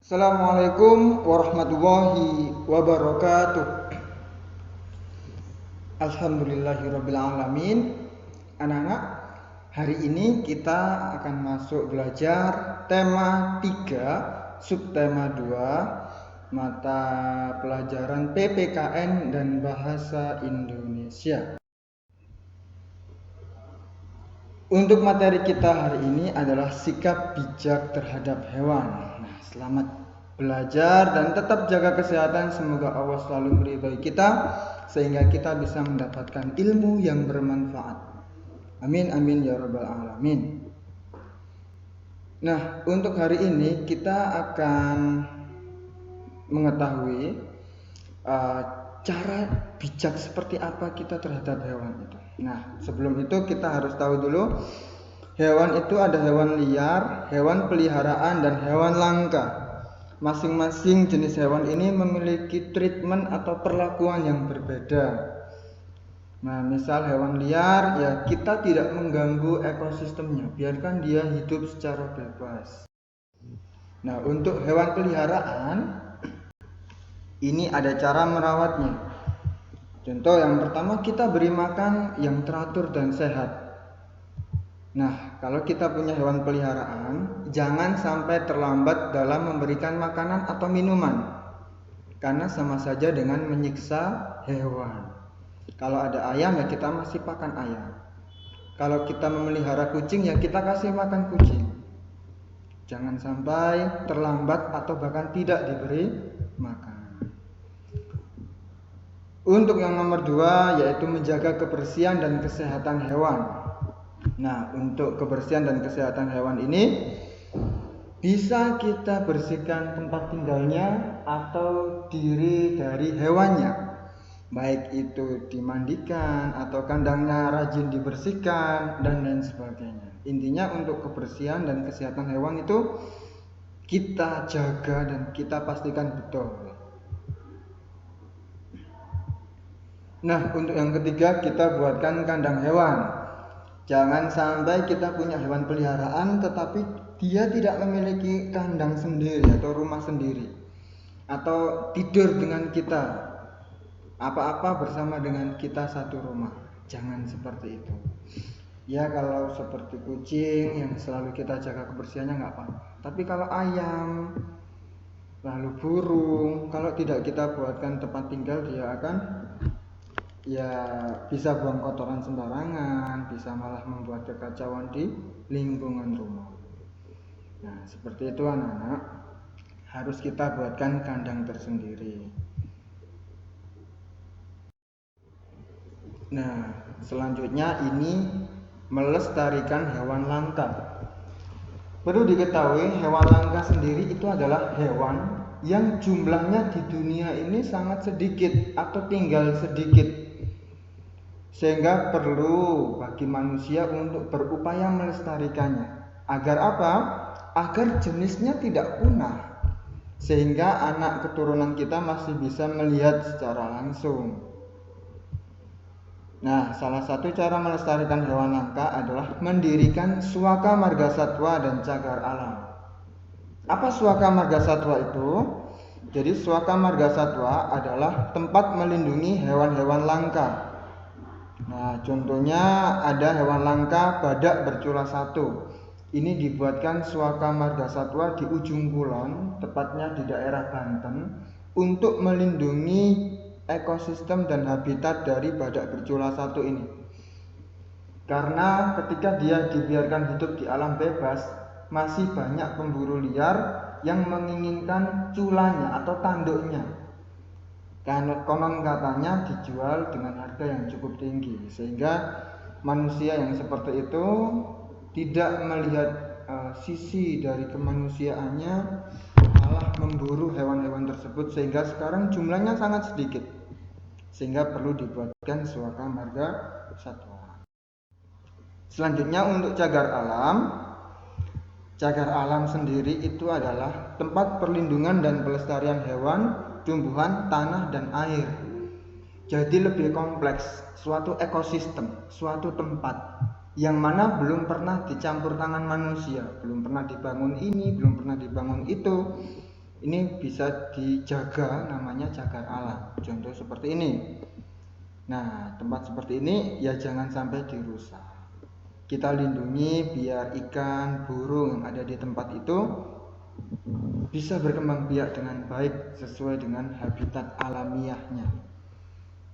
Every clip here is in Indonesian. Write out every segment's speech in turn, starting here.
Assalamualaikum warahmatullahi wabarakatuh. Alhamdulillahirabbil alamin. Anak-anak, hari ini kita akan masuk belajar tema 3, subtema 2, mata pelajaran PPKN dan Bahasa Indonesia. Untuk materi kita hari ini adalah sikap bijak terhadap hewan. Nah, selamat belajar dan tetap jaga kesehatan. Semoga Allah selalu meridhai kita sehingga kita bisa mendapatkan ilmu yang bermanfaat. Amin amin ya rabbal alamin. Nah, untuk hari ini kita akan mengetahui cara bijak seperti apa kita terhadap hewan itu. Nah, sebelum itu kita harus tahu dulu hewan itu ada hewan liar, hewan peliharaan, dan hewan langka. Masing-masing jenis hewan ini memiliki treatment atau perlakuan yang berbeda. Nah, misal hewan liar, ya kita tidak mengganggu ekosistemnya, biarkan dia hidup secara bebas. Nah, untuk hewan peliharaan, ini ada cara merawatnya. Contoh yang pertama, kita beri makan yang teratur dan sehat. Nah, kalau kita punya hewan peliharaan, jangan sampai terlambat dalam memberikan makanan atau minuman, karena sama saja dengan menyiksa hewan. Kalau ada ayam, ya kita masih pakan ayam. Kalau kita memelihara kucing, ya kita kasih makan kucing. Jangan sampai terlambat atau bahkan tidak diberi makan. Untuk yang nomor 2, yaitu menjaga kebersihan dan kesehatan hewan. Nah, untuk kebersihan dan kesehatan hewan ini bisa kita bersihkan tempat tinggalnya atau diri dari hewannya, baik itu dimandikan atau kandangnya rajin dibersihkan dan lain sebagainya. Intinya untuk kebersihan dan kesehatan hewan itu kita jaga dan kita pastikan betul. Nah, untuk yang ketiga, kita buatkan kandang hewan. Jangan sampai kita punya hewan peliharaan tetapi dia tidak memiliki kandang sendiri atau rumah sendiri, atau tidur dengan kita, apa-apa bersama dengan kita satu rumah. Jangan seperti itu. Ya, kalau seperti kucing yang selalu kita jaga kebersihannya nggak apa-apa. Tapi kalau ayam, lalu burung, kalau tidak kita buatkan tempat tinggal, dia akan bisa buang kotoran sembarangan, bisa malah membuat kekacauan di lingkungan rumah. Nah, seperti itu anak-anak, harus kita buatkan kandang tersendiri. Nah, selanjutnya ini melestarikan hewan langka. Perlu diketahui, hewan langka sendiri itu adalah hewan yang jumlahnya di dunia ini sangat sedikit atau tinggal sedikit, sehingga perlu bagi manusia untuk berupaya melestarikannya. Agar apa? Agar jenisnya tidak punah, sehingga anak keturunan kita masih bisa melihat secara langsung. Nah, salah satu cara melestarikan hewan langka adalah mendirikan Suaka Margasatwa dan Cagar Alam. Apa Suaka Margasatwa itu? Jadi Suaka Margasatwa adalah tempat melindungi hewan-hewan langka. Nah, contohnya ada hewan langka badak bercula 1. Ini dibuatkan Suaka Margasatwa di ujung kulon, tepatnya di daerah Banten, untuk melindungi ekosistem dan habitat dari badak bercula 1 ini. Karena ketika dia dibiarkan hidup di alam bebas, masih banyak pemburu liar yang menginginkan culanya atau tanduknya. Konon katanya dijual dengan harga yang cukup tinggi, sehingga manusia yang seperti itu tidak melihat sisi dari kemanusiaannya, malah memburu hewan-hewan tersebut, sehingga sekarang jumlahnya sangat sedikit, sehingga perlu dibuatkan Suaka Margasatwa. Selanjutnya untuk cagar alam. Cagar alam sendiri itu adalah tempat perlindungan dan pelestarian hewan, tumbuhan, tanah, dan air. Jadi lebih kompleks, suatu ekosistem, suatu tempat yang mana belum pernah dicampur tangan manusia, belum pernah dibangun ini, belum pernah dibangun itu. ini bisa dijaga, namanya cagar alam. Contoh seperti ini. Nah, tempat seperti ini ya jangan sampai dirusak. Kita lindungi biar ikan, burung yang ada di tempat itu bisa berkembang biak dengan baik sesuai dengan habitat alamiahnya.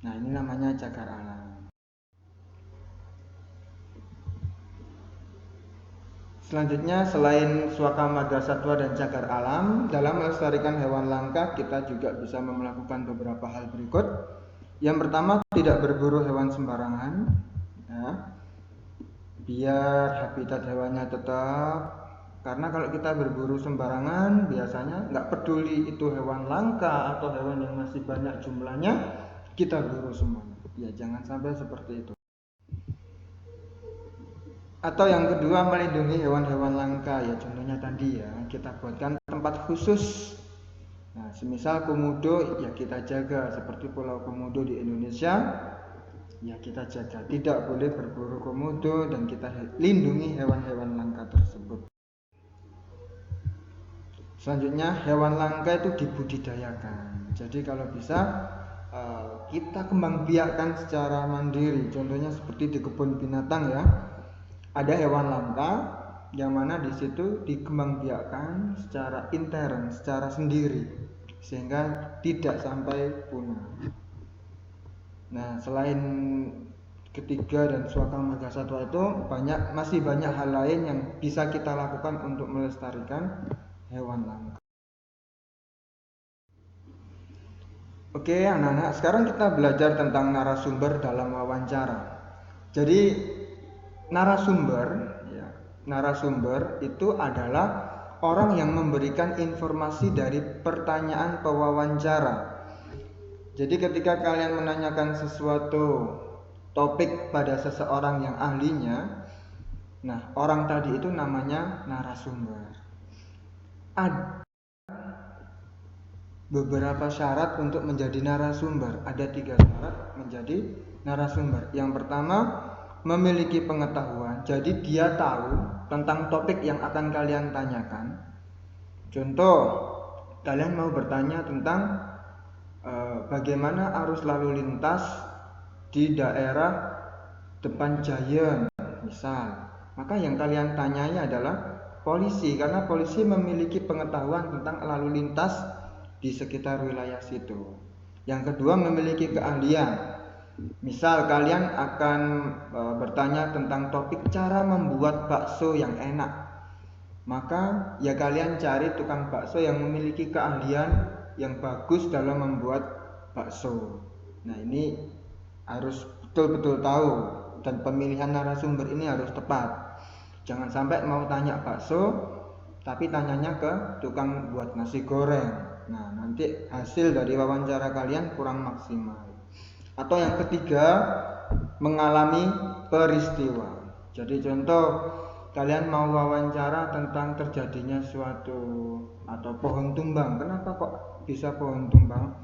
Nah, ini namanya cagar alam. Selanjutnya, selain suaka marga satwa dan cagar alam, dalam melestarikan hewan langka kita juga bisa melakukan beberapa hal berikut. Yang pertama, tidak berburu hewan sembarangan, ya, biar habitat hewannya tetap. Karena kalau kita berburu sembarangan, biasanya nggak peduli itu hewan langka atau hewan yang masih banyak jumlahnya, kita buru semuanya. Ya jangan sampai seperti itu. Atau yang kedua, melindungi hewan-hewan langka, ya contohnya tadi ya, kita buatkan tempat khusus. Nah, semisal komodo ya kita jaga, seperti Pulau Komodo di Indonesia, ya kita jaga, tidak boleh berburu komodo dan kita lindungi hewan-hewan langka tersebut. Selanjutnya, hewan langka itu dibudidayakan. Jadi kalau bisa kita kembang biakkan secara mandiri. Contohnya seperti di kebun binatang ya, ada hewan langka yang mana di situ dikembang biakkan secara intern, secara sendiri, sehingga tidak sampai punah. Nah, selain ketiga dan suaka marga satwa itu masih banyak hal lain yang bisa kita lakukan untuk melestarikan hewan langka. Oke anak-anak, sekarang kita belajar tentang narasumber dalam wawancara. Jadi narasumber itu adalah orang yang memberikan informasi dari pertanyaan pewawancara. Jadi ketika kalian menanyakan sesuatu topik pada seseorang yang ahlinya, nah orang tadi itu namanya narasumber. Ada beberapa syarat untuk menjadi narasumber. Ada 3 syarat menjadi narasumber. Yang pertama, memiliki pengetahuan. Jadi dia tahu tentang topik yang akan kalian tanyakan. Contoh, kalian mau bertanya tentang bagaimana arus lalu lintas di daerah depan Giant misal. Maka yang kalian tanyai adalah polisi, karena polisi memiliki pengetahuan tentang lalu lintas di sekitar wilayah situ. Yang kedua, memiliki keahlian. Misal kalian akan bertanya tentang topik cara membuat bakso yang enak, maka ya kalian cari tukang bakso yang memiliki keahlian yang bagus dalam membuat bakso. Nah, ini harus betul-betul tahu, dan pemilihan narasumber ini harus tepat. Jangan sampai mau tanya bakso tapi tanyanya ke tukang buat nasi goreng. Nah, nanti hasil dari wawancara kalian kurang maksimal. Atau yang ketiga, mengalami peristiwa. Jadi contoh, kalian mau wawancara tentang terjadinya suatu atau pohon tumbang. Kenapa kok bisa pohon tumbang?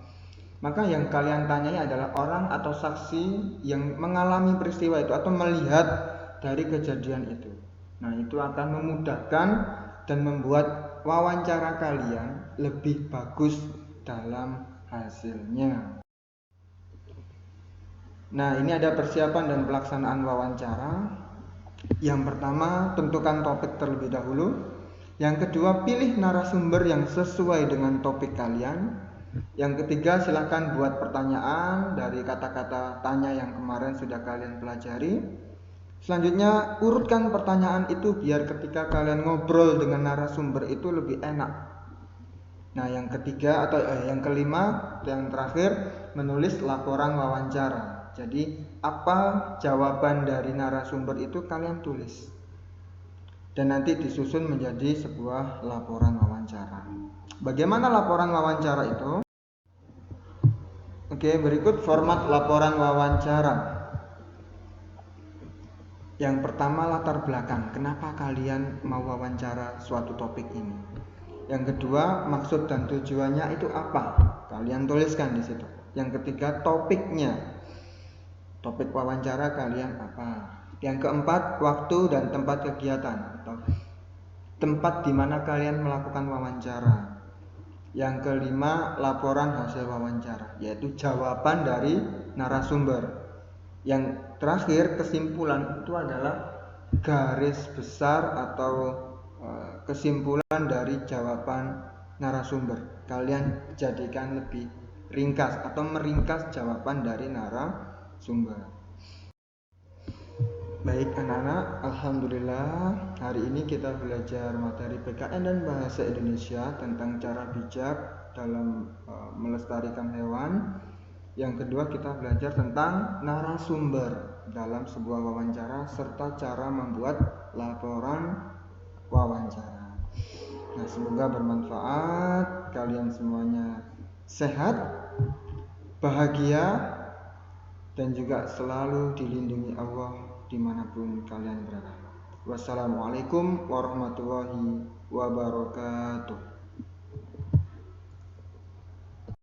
Maka yang kalian tanyai adalah orang atau saksi yang mengalami peristiwa itu atau melihat dari kejadian itu. Nah, itu akan memudahkan dan membuat wawancara kalian lebih bagus dalam hasilnya. Nah, ini ada persiapan dan pelaksanaan wawancara. Yang pertama, tentukan topik terlebih dahulu. Yang kedua, pilih narasumber yang sesuai dengan topik kalian. Yang ketiga, silakan buat pertanyaan dari kata-kata tanya yang kemarin sudah kalian pelajari. Selanjutnya, urutkan pertanyaan itu biar ketika kalian ngobrol dengan narasumber itu lebih enak. Nah, yang ketiga atau yang kelima, yang terakhir, menulis laporan wawancara. Jadi apa jawaban dari narasumber itu kalian tulis, dan nanti disusun menjadi sebuah laporan wawancara. Bagaimana laporan wawancara itu? Oke, berikut format laporan wawancara. Yang pertama, latar belakang. Kenapa kalian mau wawancara suatu topik ini? Yang kedua, maksud dan tujuannya itu apa? Kalian tuliskan di situ. Yang ketiga, topiknya. Topik wawancara kalian apa? Yang keempat, waktu dan tempat kegiatan atau tempat di mana kalian melakukan wawancara. Yang kelima, laporan hasil wawancara, yaitu jawaban dari narasumber. Yang terakhir, kesimpulan itu adalah garis besar atau kesimpulan dari jawaban narasumber. Kalian jadikan lebih ringkas atau meringkas jawaban dari narasumber. Baik anak-anak, alhamdulillah hari ini kita belajar materi PKN dan bahasa Indonesia tentang cara bijak dalam melestarikan hewan. Yang kedua, kita belajar tentang narasumber dalam sebuah wawancara serta cara membuat laporan wawancara. Nah, semoga bermanfaat, kalian semuanya sehat, bahagia, dan juga selalu dilindungi Allah dimanapun kalian berada. Wassalamualaikum warahmatullahi wabarakatuh.